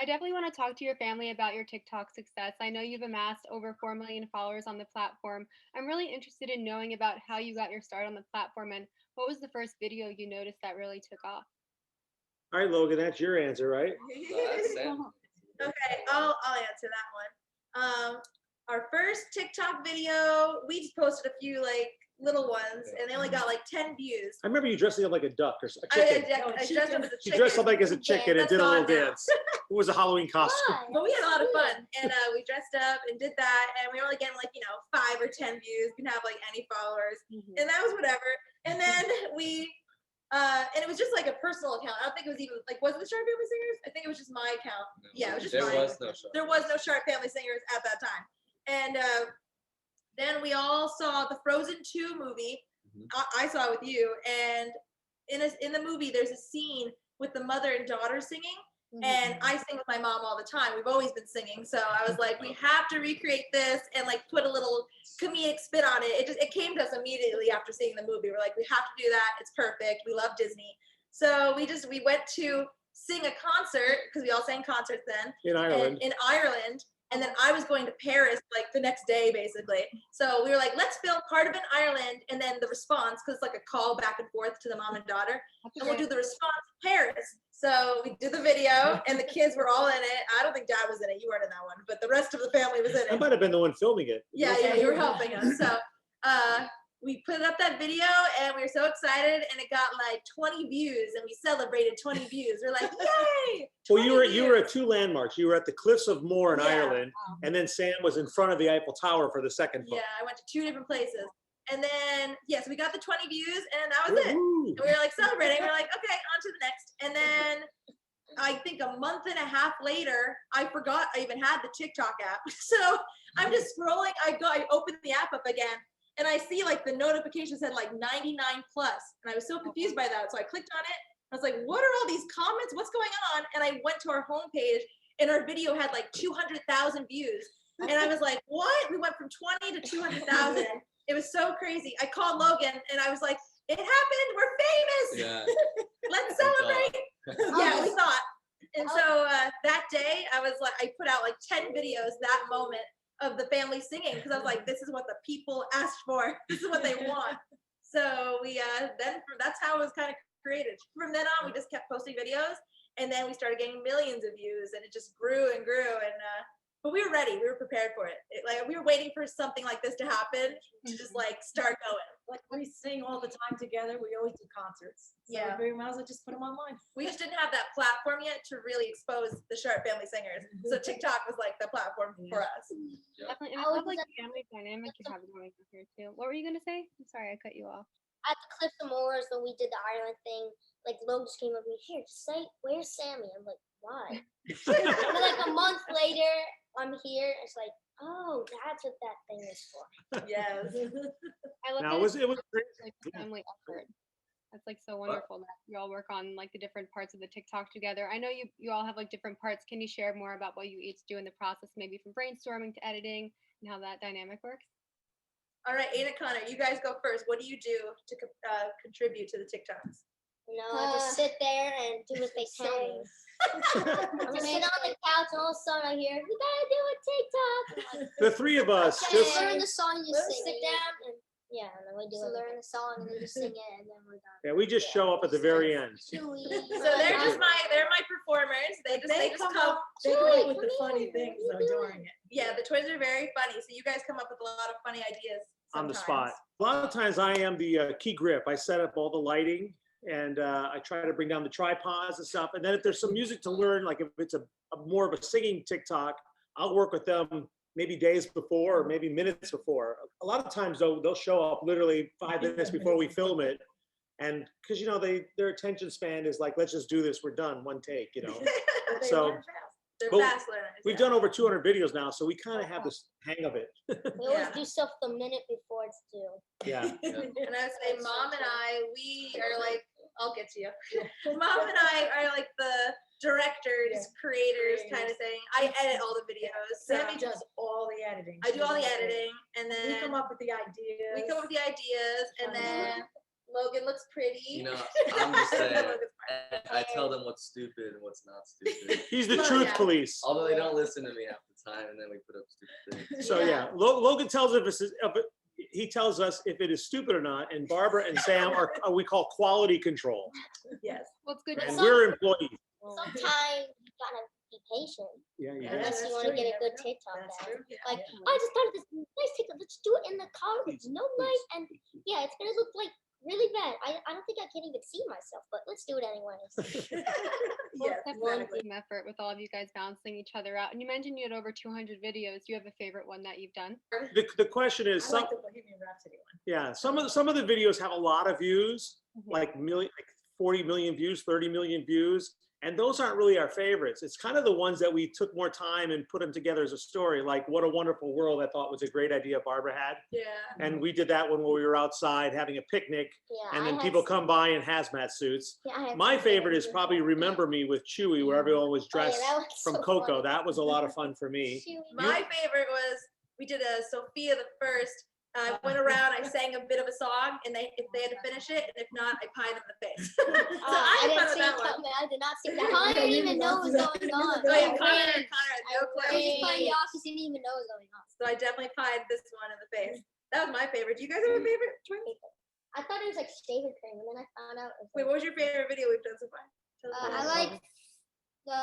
I definitely want to talk to your family about your TikTok success. I know you've amassed over 4 million followers on the platform. I'm really interested in knowing about how you got your start on the platform and what was the first video you noticed that really took off? All right, Logan, that's your answer, right? Okay, I'll answer that one. Our first TikTok video, we just posted a few like little ones, and they only got like 10 views. I remember you dressing up like a duck or a I chicken. dressed up as a You chicken. dressed up like as a chicken and That's did a little gone now. dance. It was a Halloween costume. But we had a lot of fun, and we dressed up and did that, and we were only getting like 5 or 10 views. We didn't have like any followers, and that was whatever. And then and it was just like a personal account. I don't think it was even like, was it the Sharpe Family Singers? I think it was just my account. No, yeah, it was just mine. There was no Sharpe Family Singers at that time. And then we all saw the Frozen 2 movie. I saw it with you, and in the movie there's a scene with the mother and daughter singing, and I sing with my mom all the time. We've always been singing, so I was like, we have to recreate this and like put a little comedic spin on it. It came to us immediately after seeing the movie. We're like, we have to do that. It's perfect. We love Disney, so we went to sing a concert because we all sang concerts then in Ireland. And then I was going to Paris like the next day, basically. So we were like, let's film part of in Ireland, and then the response, because it's like a call back and forth to the mom and daughter, and we'll do the response in Paris. So we did the video, and the kids were all in it. I don't think Dad was in it. You weren't in that one, but the rest of the family was in it. I might have been the one filming it. Yeah, you were helping us. So we put up that video, and we were so excited, and it got like 20 views, and we celebrated 20 views. We're like, yay! Well, you were at 2 landmarks. You were at the Cliffs of Moher in Ireland, and then Sam was in front of the Eiffel Tower for the second part. Yeah, I went to 2 different places. And then, so we got the 20 views, and that was it. And we were like celebrating. We were like, okay, on to the next. And then I think a month and a half later, I forgot I even had the TikTok app. So I'm just scrolling. I opened the app up again, and I see like the notification said like 99 plus. And I was so confused by that. So I clicked on it. I was like, what are all these comments? What's going on? And I went to our homepage, and our video had like 200,000 views. And I was like, what? We went from 20 to 200,000. It was so crazy. I called Logan, and I was like, it happened. We're famous. Yeah. Let's celebrate. Yeah, we thought. And so that day, I was like, I put out like 10 videos that moment of the family singing, because I was like, this is what the people asked for. This is what they want. So we that's how it was kind of created. From then on, we just kept posting videos, and then we started getting millions of views, and it just grew and grew. And but we were ready. We were prepared for it. Like we were waiting for something like this to happen to just like start going. Like we sing all the time together. We always do concerts. So we might as well just put them online. We just didn't have that platform yet to really expose the Sharpe Family Singers. So TikTok was like the platform for us. Definitely. And I love like the family dynamic you have going on here too. What were you gonna say? I'm sorry, I cut you off. At the Cliffs of Moher, when we did the Ireland thing, like Logan just came up to me, here, just say, where's Sammy? I'm like, why? And then like a month later, I'm here. It's like, oh, that's what that thing is for. Yes. I love now, that it was like family effort. That's like so wonderful that you all work on like the different parts of the TikTok together. I know you all have like different parts. Can you share more about what you each do in the process, maybe from brainstorming to editing, and how that dynamic works? All right, Aiden and Connor, you guys go first. What do you do to contribute to the TikToks? I just sit there and do what they tell me. I'm just sitting on the couch, and all of a sudden I hear, we gotta do a TikTok. Like, the 3 of us. Okay, just learn the song, you just sit down, and and then we do learn the song, and then just sing it, and then we're done. Yeah, we just show up at the very end. So they're my performers. They just come. They come up with the funny things though during it. Yeah, the twins are very funny. So you guys come up with a lot of funny ideas sometimes. On the spot. A lot of times I am the key grip. I set up all the lighting, and I try to bring down the tripods and stuff. And then if there's some music to learn, like if it's a more of a singing TikTok, I'll work with them maybe days before or maybe minutes before. A lot of times though, they'll show up literally 5 minutes before we film it. And because, their attention span is like, let's just do this. We're done. One take, So they're fast learners. We've done over 200 videos now, so we kind of have this hang of it. We always do stuff the minute before it's due. Yeah. And I would say Mom and I, we are like, I'll get to you. Mom and I are like the directors, creators kind of thing. I edit all the videos. Sammy does all the editing. I do all the editing, and then we come up with the ideas. And then Logan looks pretty. I'm just saying, I tell them what's stupid and what's not stupid. He's the Well, truth yeah. police. Although they don't listen to me half the time, and then we put up stupid things. So yeah, Logan tells he tells us if it is stupid or not, and Barbara and Sam are we call quality control, Yes. Well, it's good. and Some- we're employees. Sometimes you gotta be patient. Yeah, yeah. Unless you that's want to true, get a you good never know. TikTok That's out. true. Like, Yeah. I just started this nice TikTok. Let's do it in the car with no light, and yeah, it's gonna look like really bad. I don't think I can even see myself, but let's do it anyways. Well, Yes, it's definitely exactly. a team effort with all of you guys balancing each other out. And you mentioned you had over 200 videos. Do you have a favorite one that you've done? The question is, I some like the Bohemian Rhapsody one. yeah, some of the videos have a lot of views, Mhm. like 40 million views, 30 million views, and those aren't really our favorites. It's kind of the ones that we took more time and put them together as a story, like What a Wonderful World, I thought was a great idea Barbara had. Yeah. And we did that when we were outside having a picnic, Yeah, and I then had people some- come by in hazmat suits. yeah, I had My some favorite is favorites. probably Remember Me with Chewy, where everyone was Oh, yeah, dressed that was from so Coco. funny. That was a lot of fun for me. Chewy. My favorite was we did a Sophia the First. I went around, I sang a bit of a song, and if they had to finish it, and if not, I pied them in the face. So Oh, I I had fun didn't with see that it one. coming. I did not see that. Connor didn't even know what was going on. Oh yeah, I Connor ran. had no I was just clue. playing the office. He didn't even know what was going on. So I definitely pied this one in the face. That was my favorite. Do you guys have a favorite? Twin? I thought it was like shaving cream, and then I found out. It was Wait, like, what was your favorite video we've done so far? Tell us I about it. like the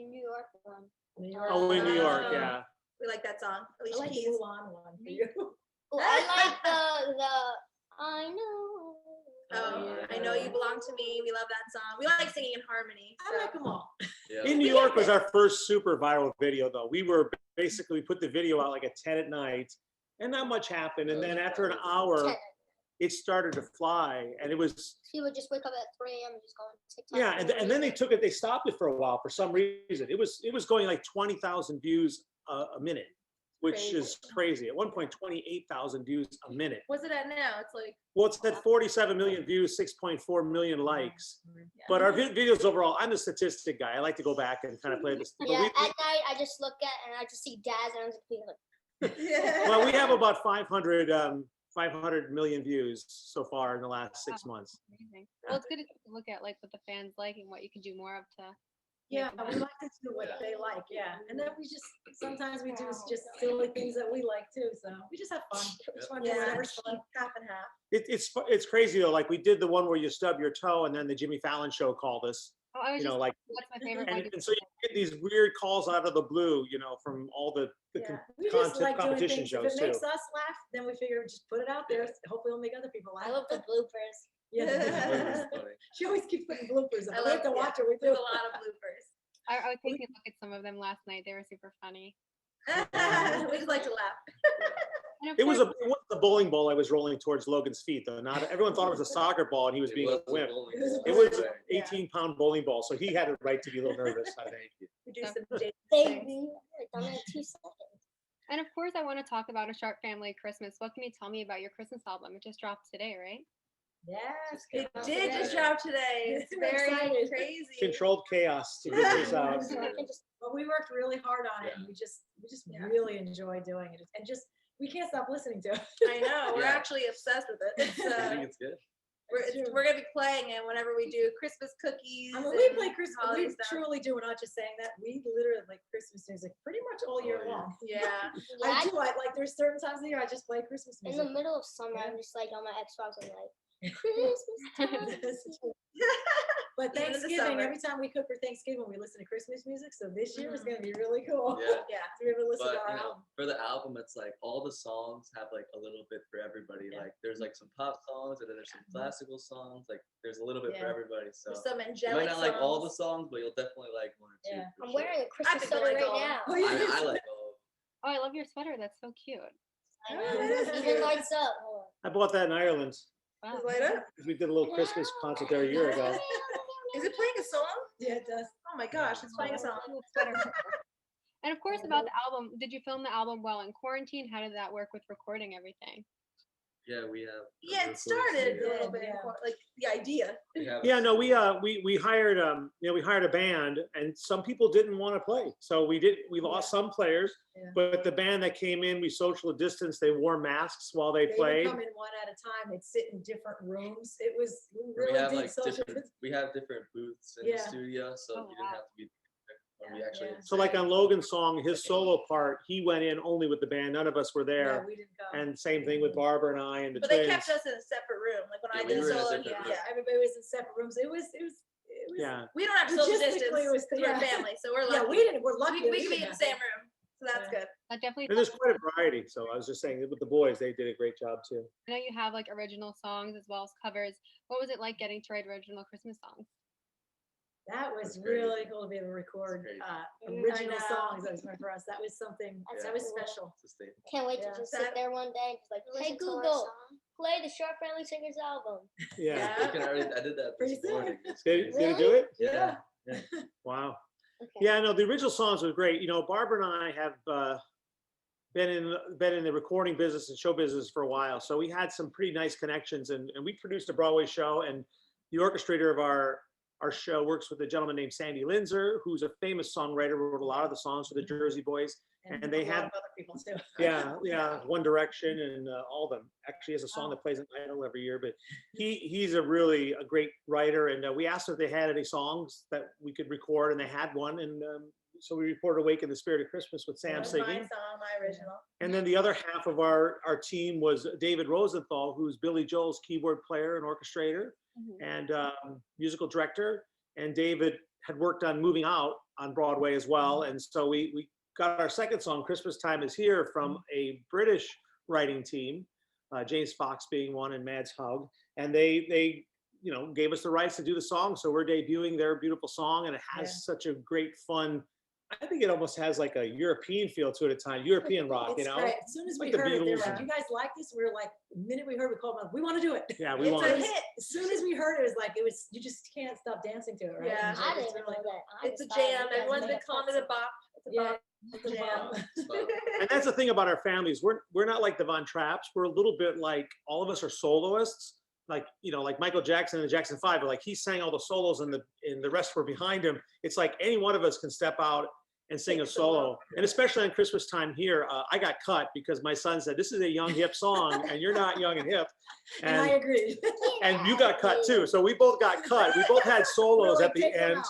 New York one. New York. Oh, in New York, Oh. yeah. We like that song. I Alicia like the Keys. Mulan one for you. Oh, I like the I know. Oh, I know you belong to me. We love that song. We like singing in harmony. I like them all. Yeah. In New York was our first super viral video, though. We were basically put the video out like at 10 at night, and not much happened. And then after an hour, it started to fly, and it was People just wake up at 3 a.m. and just go on TikTok. yeah. And then they stopped it for a while for some reason. It was going like 20,000 views a minute, which is crazy. At one point, 28,000 views a minute. What's it at now? It's like Well, it's at 47 million views, 6.4 million likes. yeah. But our videos overall, I'm the statistic guy. I like to go back and kind of play this. But Yeah, we, at night I just look at and I just see Daz and I'm just being like, Yeah. well, we have about 500 million views so far in the last 6 months. Amazing. Well, it's good to look at like what the fans like and what you can do more of to. Yeah, make them we better. like to do what they like, yeah. And then we just, sometimes we do just silly things that we like too, so we just have fun. We just want to do Yeah. whatever's fun. Half and half. It's crazy though. Like we did the one where you stub your toe, and then the Jimmy Fallon show called us. Oh, I was You know, just like, that's my favorite one. and so you get these weird calls out of the blue, from all the Yeah. We just content like doing competition things, if shows it too. makes us laugh, then we figure just put it out there, hopefully it'll make other people laugh. I love the bloopers. Yeah. That's funny. She always keeps putting bloopers up. I We have like- to yeah, watch it, we We have do. a lot of bloopers. I was taking a look at some of them last night. They were super funny. We just like to laugh. And of It was course, a bowling ball I was rolling towards Logan's feet though. Not everyone thought it was a soccer ball, and he was It being a was a wimp. bowling It was a ball. It bowling was ball. an 18-pound bowling ball, so he had a right to be a little nervous, I think. We do some dating things. Baby. Done in 2 seconds. and of course, I want to talk about a Sharpe Family Christmas. What can you tell me about your Christmas album? It just dropped today, right? Yes. It good. did just drop today. It's We're very excited. crazy. Controlled chaos to get this out. So I can just But we worked really hard on it and we just Yeah. really enjoy doing it. And just, we can't stop listening to it. I know. We're Yeah. actually obsessed with it. It's, I think it's good. we're gonna be playing it whenever we do Christmas cookies. I mean, we and play Christmas, holiday we stuff. truly do, we're not just saying that, we literally like Christmas music pretty much all year Oh, yeah. long. Yeah. I yeah, do, like there's certain times of the year I just play Christmas in music. the middle of summer Yeah. I'm just like on my Xbox I'm like Christmas time. But Even in the Thanksgiving, summer. every time we cook for Thanksgiving, we listen to Christmas music, so this year is gonna be really cool. Yeah. Yeah. To be able to listen But to our you know, album. for the album, it's like all the songs have like a little bit for everybody. Yeah. Like there's like some pop songs, and then there's some classical songs. Like there's a little bit for Yeah. everybody. So There's some you angelic might not like all the songs. songs, but you'll definitely like one or two. Yeah. for I'm sure. wearing a Christmas think I sweater like right all of now. Oh, yeah. I like all. Oh, I love your sweater. That's so cute. I Oh, know. that is Even cute. lights up. Hold I bought that in Ireland Wow. Just light up. because we did a little Christmas concert there a year ago. Is it playing a song? Yeah, it does. Oh my gosh, it's playing a song. Cool sweater. And of course, about the album, did you film the album while in quarantine? How did that work with recording everything? Yeah, we have. a Yeah, it recording started a studio. little bit, Yeah. like the idea. We have a Yeah, no, studio. we hired we hired a band, and some people didn't want to play, so we lost some players. Yeah. But the band that came in, we social distanced. They wore masks while they They would played. come in one at a time. They'd sit in different rooms. It was, we And really we have did like social. we have different booths in Yeah. the studio, so Oh, you didn't wow. have to be when we actually. Yeah. had So like sang. on Logan's song, his solo part, he went in only with the band. None of us were Yeah, there. we didn't go. And same thing with Barbara and I and the But they twins. kept us in a separate room. Like when Yeah, I we did were in a solo, different yeah. room. Everybody was in separate rooms. It was. Yeah. We don't have social distance Logistically, it was- because we're a yeah. family, so we're Yeah, lucky. we didn't, we're lucky. We can be in the same room, so that's Yeah. good. That definitely. And there's quite a variety. So I was just saying that with the boys, they did a great job too. I know you have like original songs as well as covers. What was it like getting to write original Christmas songs? That was That's crazy. really cool to be able to record crazy. original know. songs. That was for us. That was something, That's that was cool. special. It's a statement. Can't wait Yeah. to just That- sit there one day and just like, hey Listen to our Google, song. play the Sharpe Family Singers album. Yeah. You can already, I did that Pretty this soon. morning. It's Did crazy. it do it? Yeah. Wow. Okay. Yeah, no, the original songs were great. You know, Barbara and I have been in the recording business and show business for a while, so we had some pretty nice connections, and we produced a Broadway show, and the orchestrator of our show works with a gentleman named Sandy Linzer, who's a famous songwriter, wrote a lot of the songs for the Jersey Boys. And they a lot had- of other people too. Yeah, One Direction and all of them. Actually, has a song that plays an Idol every year. But he's a great writer, and we asked if they had any songs that we could record, and they had one, and so we recorded "Awake in the Spirit of Christmas" with Sam That was singing. my song, my original. And then the other half of our team was David Rosenthal, who's Billy Joel's keyboard player and orchestrator Mhm. and musical director. And David had worked on Moving Out on Broadway as well. And so we got our second song, Christmas Time Is Here, from a British writing team, James Fox being one and Mads Haug. And they gave us the rights to do the song. So we're debuting their beautiful song, and it has such a great fun, I think it almost has like a European feel to it at times, European rock, It's you know? great. As soon as Like we the heard it, they were Beatles like, and- "You guys like this?" We were like, the minute we heard, we called them, we want to do it. Yeah, we It's want a it. hit. As soon as we heard it, it was like you just can't stop dancing to it, right? Yeah. And so I it's didn't even really know that. I It's a just thought you jam. guys Everyone's made been a calling pop it a song. bop. It's a Yeah, bop. it's a Jam. bomb. It's fun. And that's the thing about our families. We're not like the Von Trapps. We're a little bit like, all of us are soloists. Like, like Michael Jackson and the Jackson 5, but like he sang all the solos and the rest were behind him. It's like any one of us can step out and sing a Take a solo. solo. And especially on Christmas time here, I got cut because my son said, "This is a young hip song and you're not young and hip." And I And, agreed. and you got cut too. So we both got cut. We both had solos Really at the take one end. out.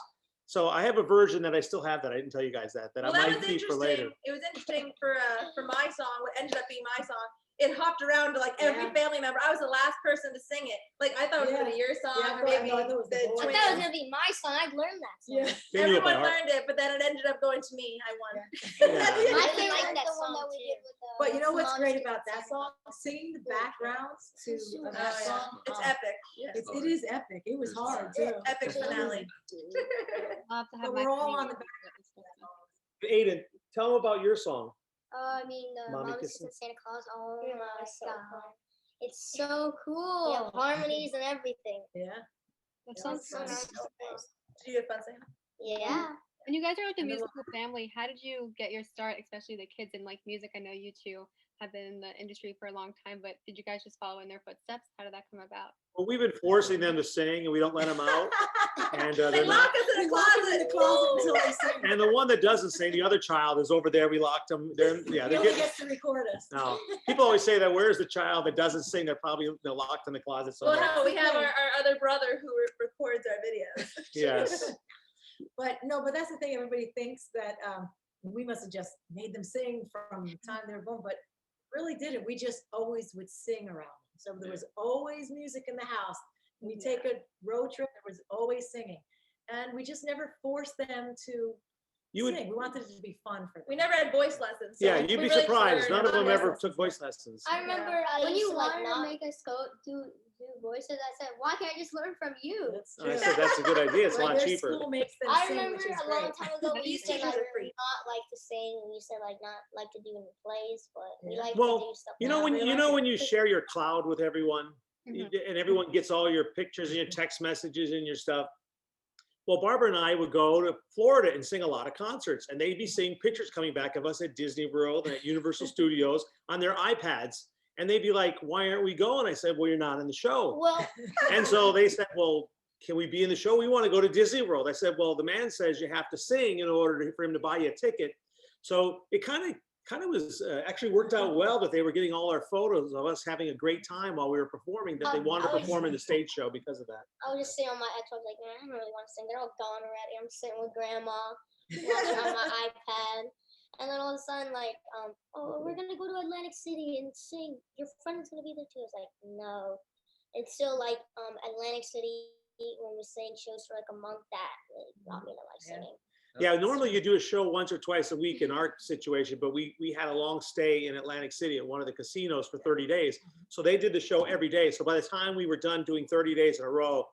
So I have a version that I still have that I didn't tell you guys that Well, I that might was keep for later. interesting. It was interesting for my song, what ended up being my song. It hopped around to like every Yeah. family member. I was the last person to sing it. Like I thought it was gonna be your song, Yeah, I or thought- maybe I thought it was the the boys. I twins. thought it was gonna be my song. I'd learned that song. Yeah. They knew it by Everyone heart. learned it, but then it ended up going to me. I won. Yeah. My Yeah. favorite like is that the one song that we too. did with the. But you know what's great Monsters about that and song? Singing the backgrounds to Oh, that yeah. song. It's oh, epic. it is epic. It was hard too. Epic finale. I'll have to have But my we're all family on the listen to it. Aiden, tell them about your song. I mean, the Mommy Mommy Kissing. Kissing Santa Claus. Oh Yeah, my it's so god. fun. It's so cool. We have harmonies and everything. Yeah. That Yeah, sounds it's so fun. nice. Did you have fun saying? Yeah. And you guys are like a And the- musical family. How did you get your start, especially the kids in like music? I know you two have been in the industry for a long time, but did you guys just follow in their footsteps? How did that come about? Well, we've been forcing them to sing and we don't let them out. And They they're lock not. us in We a lock them in the closet until they sing. And the one that doesn't sing, the other child is over there. We locked them. They're He they're only getting. gets to record us. No, people always say that. Where's the child that doesn't sing? They're locked in the closet Well, somewhere. no, we have our other brother who records our videos. Yes. But no, but that's the thing. Everybody thinks that we must have just made them sing from the time they were born, but really didn't. We just always would sing around them. So there was always music in the house. We take a road trip, there was always singing. And we just never forced them to You would. sing. We wanted it to be fun for them. We never had voice lessons. so Yeah, we you'd be really surprised. learned None of them voice ever lessons. took voice lessons. I remember I When used you to like wanted to not make us go do voices, I said, why can't I just learn from you? That's I true. said that's a good idea. It's a But lot their cheaper. School makes them I sing, remember which is a long great. time ago we These used to teachers like are free. not like to sing. We used to like not like to do any plays, but we Yeah. like Well, to do stuff. You know like when that. you know when you share your cloud with everyone, Mhm. and everyone gets all your pictures and your text messages and your stuff. Well, Barbara and I would go to Florida and sing a lot of concerts, and they'd be seeing pictures coming back of us at Disney World and at Universal Studios on their iPads. And they'd be like, why aren't we going? I said, well, you're not in the show. Well, And so they said, well, can we be in the show? We want to go to Disney World. I said, well, the man says you have to sing in order for him to buy you a ticket. So it kind of was actually worked out well that they were getting all our photos of us having a great time while we were performing, that they wanted to perform in the stage show because of that. I was just sitting on my Xbox like, man, I don't really want to sing. They're all gone already. I'm sitting with grandma, watching on my iPad. And then all of a sudden, like, oh, we're gonna go to Atlantic City and sing. Your friend's gonna be there too. I was like, no. It's still like Atlantic City when we sang shows for like a month. That really got me to like singing. Yeah, normally you do a show once or twice a week in our situation, but we had a long stay in Atlantic City at one of the casinos for 30 days. So they did the show every day. So by the time we were done doing 30 days in a row,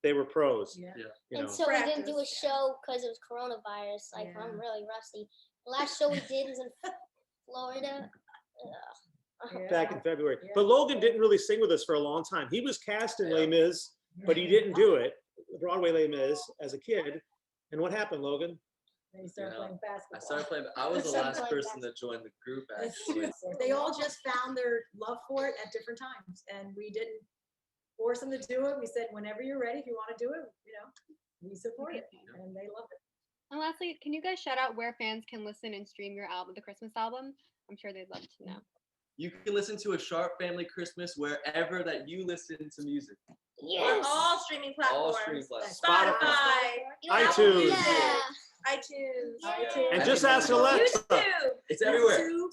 they were pros. Yeah. You And know. so we didn't do a Practice. show because it was coronavirus. Like, I'm really rusty. The last show we did was in Florida. Ugh. Back in February. Yeah. But Logan didn't really sing with us for a long time. He was cast in Les Mis, but he didn't do it, Broadway Les Mis, as a kid. And what happened, Logan? Then you start playing basketball. I started playing. I was the Started last playing person to join the group That's actually. true. They all just found their love for it at different times, and we didn't force them to do it. We said, whenever you're ready, if you want to do it, we support it, and they love it. And lastly, can you guys shout out where fans can listen and stream your album, the Christmas album? I'm sure they'd love to know. You can listen to a Sharpe Family Christmas wherever that you listen to music. Yes. All streaming All platforms. streaming platforms. Spotify, You know, iTunes. Yeah. iTunes, Yeah. And just ask Alexa. YouTube. It's everywhere. YouTube,